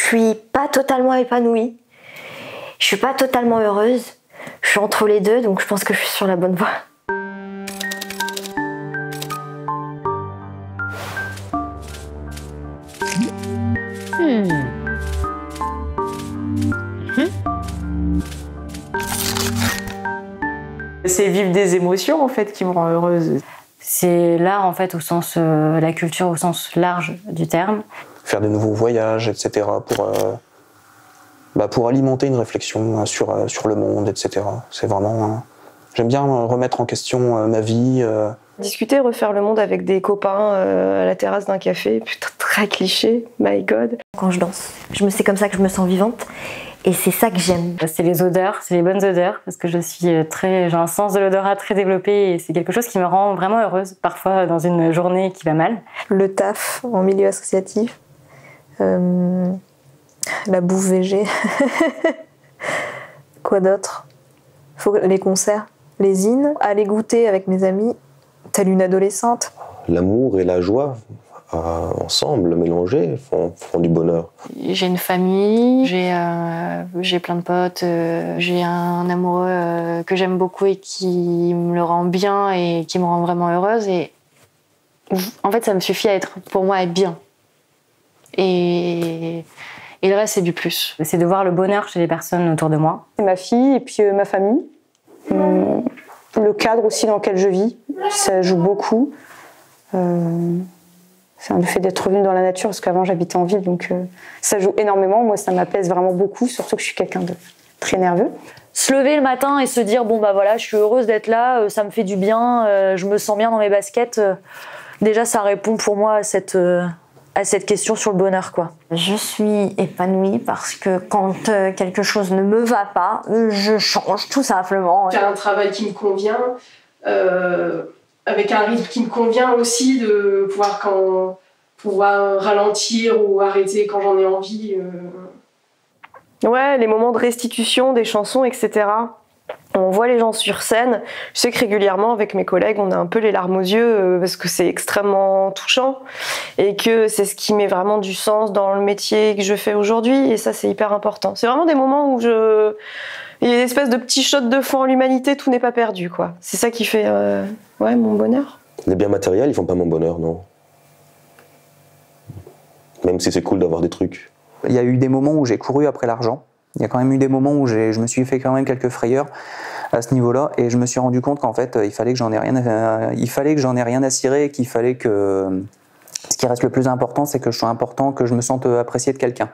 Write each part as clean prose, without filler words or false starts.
suis pas totalement épanouie, je suis pas totalement heureuse, je suis entre les deux, donc je pense que je suis sur la bonne voie. C'est vivre des émotions en fait qui me rend heureuse. C'est l'art en fait au sens, la culture au sens large du terme. Faire de nouveaux voyages, etc. pour alimenter une réflexion sur le monde, etc. C'est vraiment... j'aime bien remettre en question ma vie. Discuter, refaire le monde avec des copains à la terrasse d'un café, putain, très cliché, my god. Quand je danse, c'est comme ça que je me sens vivante. Et c'est ça que j'aime. C'est les odeurs, c'est les bonnes odeurs, parce que j'ai un sens de l'odorat très développé et c'est quelque chose qui me rend vraiment heureuse, parfois dans une journée qui va mal. Le taf en milieu associatif, la bouffe végé, quoi d'autre? Les concerts, les zines, aller goûter avec mes amis, telle une adolescente. L'amour et la joie, ensemble, mélangés, font du bonheur. J'ai une famille, j'ai plein de potes, j'ai un amoureux que j'aime beaucoup et qui me le rend bien et qui me rend vraiment heureuse. Et en fait, ça me suffit pour moi à être bien. Et le reste, c'est du plus. C'est de voir le bonheur chez les personnes autour de moi. Ma fille et puis ma famille. Le cadre aussi dans lequel je vis, ça joue beaucoup. C'est le fait d'être revenue dans la nature, parce qu'avant j'habitais en ville, donc ça joue énormément. Moi, ça m'apaise vraiment beaucoup, surtout que je suis quelqu'un de très nerveux. Se lever le matin et se dire bon bah voilà, je suis heureuse d'être là, ça me fait du bien, je me sens bien dans mes baskets. Déjà, ça répond pour moi à cette question sur le bonheur, quoi. Je suis épanouie parce que quand quelque chose ne me va pas, je change tout simplement. J'ai un travail qui me convient, avec un rythme qui me convient aussi, de pouvoir ralentir ou arrêter quand j'en ai envie. Ouais, les moments de restitution des chansons, etc. On voit les gens sur scène. Je sais que régulièrement, avec mes collègues, on a un peu les larmes aux yeux parce que c'est extrêmement touchant et que c'est ce qui met vraiment du sens dans le métier que je fais aujourd'hui. Et ça, c'est hyper important. C'est vraiment des moments où il y a une espèce de petit shot de foi en l'humanité, tout n'est pas perdu, quoi. C'est ça qui fait mon bonheur. Les biens matériels, ils font pas mon bonheur, non. Même si c'est cool d'avoir des trucs. Il y a eu des moments où j'ai couru après l'argent. Il y a quand même eu des moments où je me suis fait quand même quelques frayeurs à ce niveau-là, et je me suis rendu compte qu'en fait, il fallait que j'en ai rien à cirer, qu'il fallait que ce qui reste le plus important, c'est que je sois important, que je me sente apprécié de quelqu'un.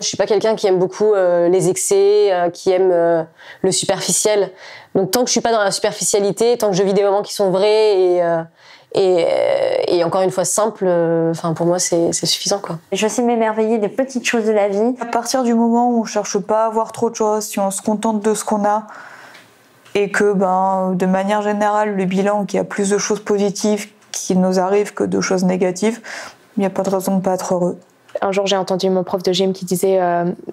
Je suis pas quelqu'un qui aime beaucoup les excès, qui aime le superficiel. Donc tant que je suis pas dans la superficialité, tant que je vis des moments qui sont vrais et encore une fois simples, pour moi c'est suffisant, quoi. Je sais m'émerveiller des petites choses de la vie. À partir du moment où on cherche pas à avoir trop de choses, si on se contente de ce qu'on a, et que de manière générale le bilan, qu'il y a plus de choses positives qui nous arrivent que de choses négatives, il n'y a pas de raison de pas être heureux. Un jour, j'ai entendu mon prof de gym qui disait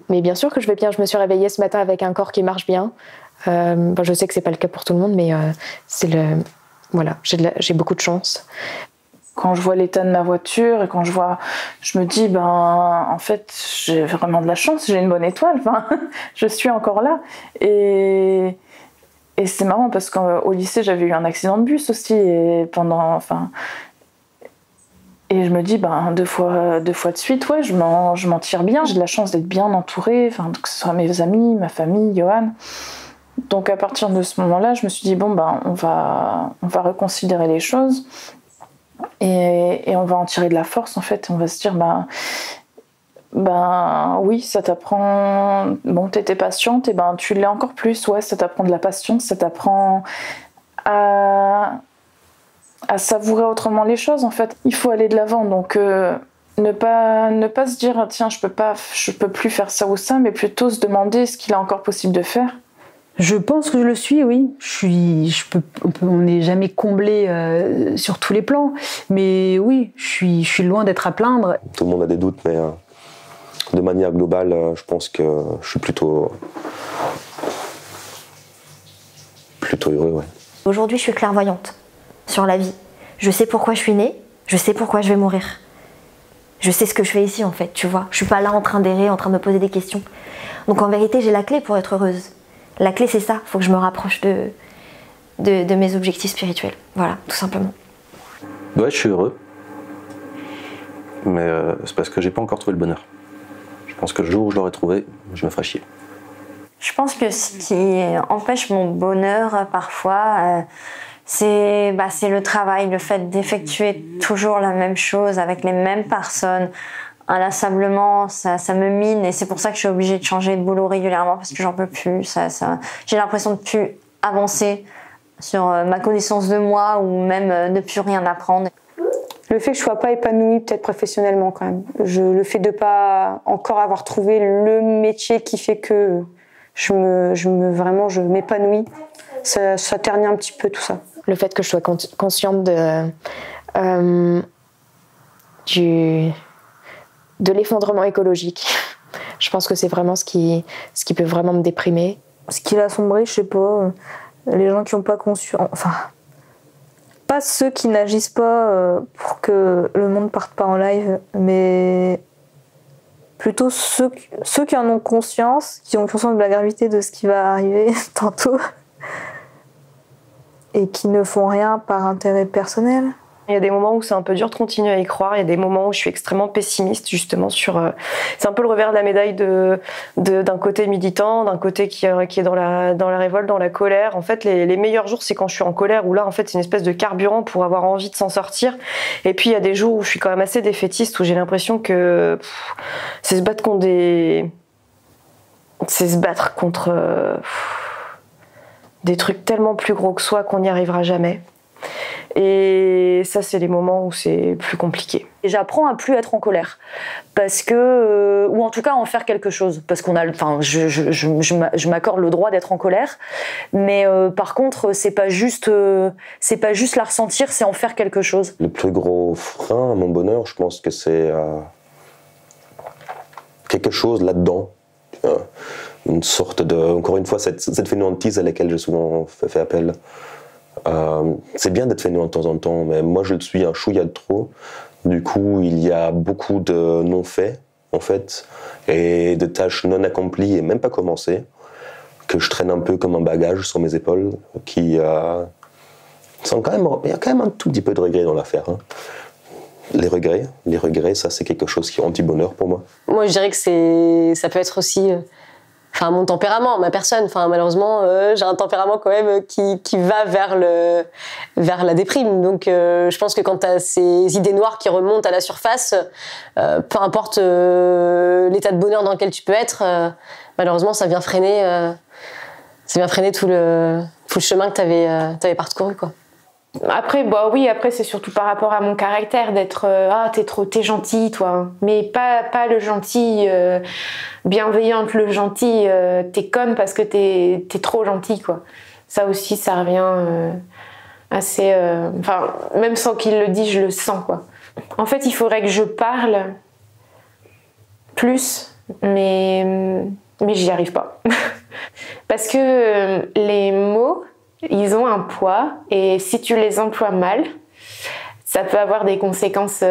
mais bien sûr que je vais bien, je me suis réveillée ce matin avec un corps qui marche bien. Je sais que c'est pas le cas pour tout le monde, mais j'ai beaucoup de chance. Quand je vois l'état de ma voiture et je me dis en fait j'ai vraiment de la chance, j'ai une bonne étoile, je suis encore là. Et c'est marrant parce qu'au lycée j'avais eu un accident de bus aussi et et je me dis, deux fois de suite, ouais, je m'en tire bien. J'ai de la chance d'être bien entourée, que ce soit mes amis, ma famille, Johan. Donc à partir de ce moment-là, je me suis dit, on va reconsidérer les choses et on va en tirer de la force, en fait. On va se dire, oui, ça t'apprend... t'étais patiente, et tu l'es encore plus. Ouais, ça t'apprend de la patience, ça t'apprend à savourer autrement les choses, en fait. Il faut aller de l'avant, donc ne pas se dire tiens, je peux plus faire ça ou ça, mais plutôt se demander ce qu'il est encore possible de faire. Je pense que je le suis, oui. On n'est jamais comblé sur tous les plans, mais oui, je suis loin d'être à plaindre. Tout le monde a des doutes, mais de manière globale, je pense que je suis plutôt heureux, ouais. Aujourd'hui, je suis clairvoyante sur la vie. Je sais pourquoi je suis née, je sais pourquoi je vais mourir. Je sais ce que je fais ici en fait, tu vois. Je suis pas là en train d'errer, en train de me poser des questions. Donc en vérité, j'ai la clé pour être heureuse. La clé, c'est ça. Il faut que je me rapproche de mes objectifs spirituels. Voilà, tout simplement. Ouais, je suis heureux. Mais c'est parce que j'ai pas encore trouvé le bonheur. Je pense que le jour où je l'aurai trouvé, je me ferai chier. Je pense que ce qui empêche mon bonheur parfois, c'est le travail, le fait d'effectuer toujours la même chose avec les mêmes personnes. Inlassablement, ça me mine et c'est pour ça que je suis obligée de changer de boulot régulièrement parce que j'en peux plus. J'ai l'impression de plus avancer sur ma connaissance de moi ou même de plus rien apprendre. Le fait que je sois pas épanouie peut-être professionnellement quand même. Le fait de pas encore avoir trouvé le métier qui fait que je m'épanouis, ça ternit un petit peu tout ça. Le fait que je sois consciente de l'effondrement écologique. Je pense que c'est vraiment ce qui peut vraiment me déprimer. Ce qui l'a assombré, je sais pas, les gens qui n'ont pas conscience, enfin, pas ceux qui n'agissent pas pour que le monde parte pas en live, mais plutôt ceux qui en ont conscience, qui ont conscience de la gravité de ce qui va arriver tantôt, et qui ne font rien par intérêt personnel. Il y a des moments où c'est un peu dur de continuer à y croire, il y a des moments où je suis extrêmement pessimiste justement sur... c'est un peu le revers de la médaille d'un côté militant, d'un côté qui est dans la révolte, dans la colère. En fait, les meilleurs jours, c'est quand je suis en colère, où là, en fait, c'est une espèce de carburant pour avoir envie de s'en sortir. Et puis, il y a des jours où je suis quand même assez défaitiste, où j'ai l'impression que c'est se battre contre des trucs tellement plus gros que soi qu'on n'y arrivera jamais. Et ça, c'est les moments où c'est plus compliqué. Et j'apprends à plus être en colère, parce que ou en tout cas à en faire quelque chose, parce qu'on a, enfin, je m'accorde le droit d'être en colère, mais par contre, c'est pas juste la ressentir, c'est en faire quelque chose. Le plus gros frein à mon bonheur, je pense que c'est quelque chose là-dedans. Une sorte de, encore une fois, cette fainéantise à laquelle j'ai souvent fait appel. C'est bien d'être fainéant de temps en temps, mais moi je le suis un chouïa de trop. Du coup, il y a beaucoup de non-faits, en fait, et de tâches non accomplies et même pas commencées, que je traîne un peu comme un bagage sur mes épaules, qui sont quand même, il y a quand même un tout petit peu de regret dans l'affaire. Hein. Les regrets, ça c'est quelque chose qui est anti-bonheur pour moi. Moi je dirais que ça peut être aussi... Enfin, mon tempérament, ma personne. Enfin, malheureusement, j'ai un tempérament quand même qui va vers la déprime. Donc, je pense que quand tu as ces idées noires qui remontent à la surface, peu importe l'état de bonheur dans lequel tu peux être, malheureusement, ça vient freiner tout le chemin que tu avais parcouru, quoi. Après, après c'est surtout par rapport à mon caractère d'être t'es gentil toi, mais pas le gentil bienveillante, le gentil t'es conne parce que t'es trop gentil quoi. Ça aussi ça revient assez enfin même sans qu'il le dise je le sens quoi. En fait il faudrait que je parle plus mais j'y arrive pas parce que les mots ils ont un poids et si tu les emploies mal, ça peut avoir des conséquences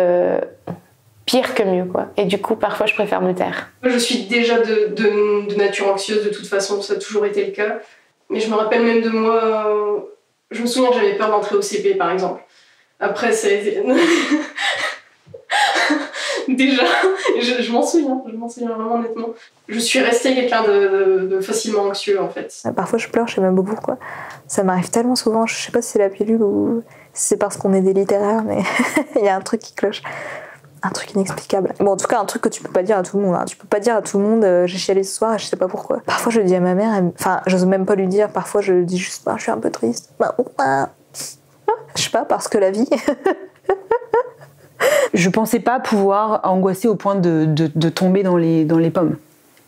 pires que mieux, quoi. Et du coup, parfois, je préfère me taire. Moi, je suis déjà de nature anxieuse, de toute façon, ça a toujours été le cas. Mais je me rappelle même de moi... Je me souviens que j'avais peur d'entrer au CP, par exemple. Après, ça a été... Déjà, je m'en souviens vraiment honnêtement. Je suis restée quelqu'un de facilement anxieux en fait. Parfois je pleure chez ma boubou quoi. Ça m'arrive tellement souvent, je sais pas si c'est la pilule ou si c'est parce qu'on est des littéraires, mais il y a un truc qui cloche. Un truc inexplicable. Bon, en tout cas, un truc que tu peux pas dire à tout le monde. Hein. Tu peux pas dire à tout le monde j'ai chialé ce soir et je sais pas pourquoi. Parfois je le dis à ma mère, enfin, j'ose même pas lui dire, parfois je le dis juste, je suis un peu triste. Je sais pas, parce que la vie. Je pensais pas pouvoir angoisser au point de tomber dans les pommes.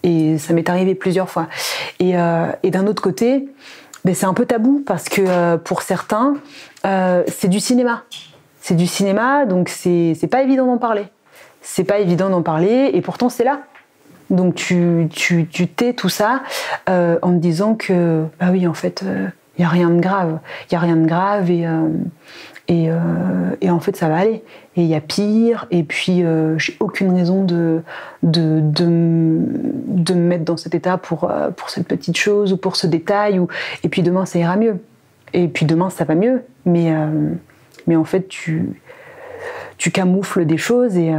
Et ça m'est arrivé plusieurs fois. Et d'un autre côté, c'est un peu tabou parce que pour certains, c'est du cinéma. C'est du cinéma, donc c'est pas évident d'en parler. C'est pas évident d'en parler et pourtant c'est là. Donc tu tais tout ça en te disant que, bah oui, en fait, Il n'y a rien de grave. Il n'y a rien de grave et en fait, ça va aller. Et il y a pire. Et puis, j'ai aucune raison de me mettre dans cet état pour cette petite chose ou pour ce détail. Et puis demain, ça ira mieux. Et puis demain, ça va mieux. Mais en fait, tu camoufles des choses et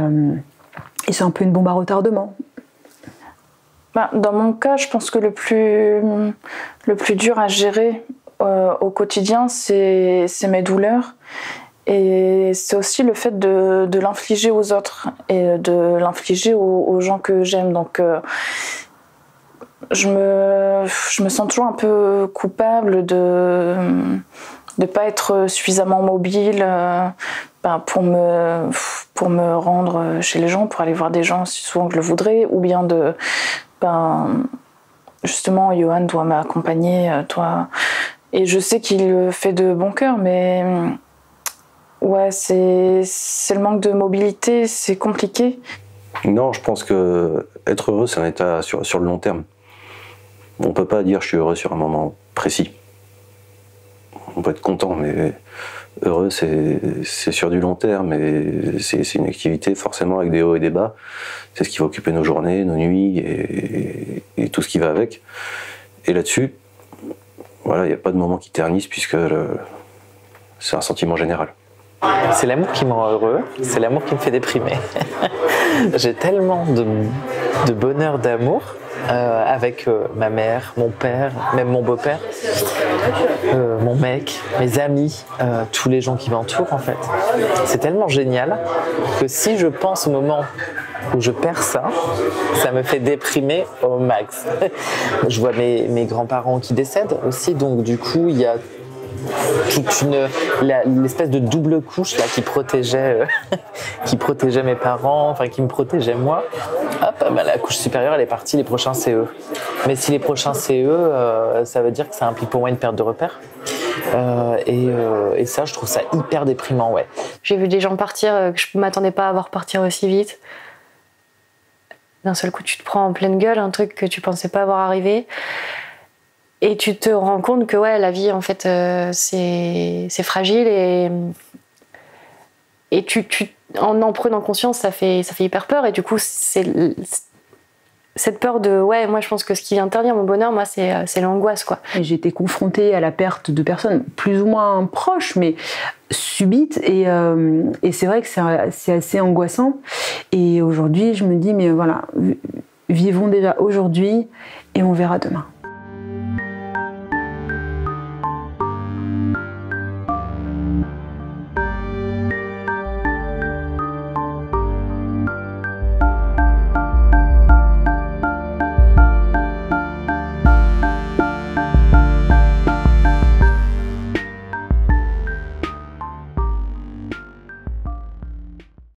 c'est un peu une bombe à retardement. Dans mon cas, je pense que le plus dur à gérer au quotidien, c'est mes douleurs. Et c'est aussi le fait de l'infliger aux autres et de l'infliger aux gens que j'aime. Donc, je me sens toujours un peu coupable de ne pas être suffisamment mobile pour me rendre chez les gens, pour aller voir des gens si souvent que je le voudrais, ou bien justement, Johan doit m'accompagner, et je sais qu'il le fait de bon cœur, mais ouais, c'est le manque de mobilité, c'est compliqué. Non, je pense que être heureux, c'est un état sur le long terme. On peut pas dire je suis heureux sur un moment précis. On peut être content, mais heureux, c'est sur du long terme, et c'est une activité forcément avec des hauts et des bas. C'est ce qui va occuper nos journées, nos nuits et tout ce qui va avec. Et là-dessus, voilà, il n'y a pas de moment qui ternisse puisque c'est un sentiment général. C'est l'amour qui me rend heureux, c'est l'amour qui me fait déprimer. J'ai tellement de bonheur, d'amour avec ma mère, mon père, même mon beau-père, mon mec, mes amis, tous les gens qui m'entourent en fait. C'est tellement génial que si je pense au moment où je perds ça, ça me fait déprimer au max. Je vois mes grands-parents qui décèdent aussi, donc du coup il y a toute l'espèce de double couche là qui protégeait mes parents, enfin qui me protégeait moi. Hop, la couche supérieure elle est partie, les prochains CE. Mais si les prochains CE, ça veut dire que ça implique pour moi une perte de repère. Et ça, je trouve ça hyper déprimant, ouais. J'ai vu des gens partir que je m'attendais pas à voir partir aussi vite. D'un seul coup, tu te prends en pleine gueule un truc que tu pensais pas avoir arrivé. Et tu te rends compte que ouais, la vie, en fait, c'est fragile et en prenant conscience, ça fait hyper peur. Et du coup, c'est cette peur de ouais, moi je pense que ce qui vient ternir mon bonheur, moi c'est l'angoisse quoi. J'ai été confrontée à la perte de personnes plus ou moins proches, mais subites, et c'est vrai que c'est assez angoissant. Et aujourd'hui, je me dis mais voilà, vivons déjà aujourd'hui et on verra demain.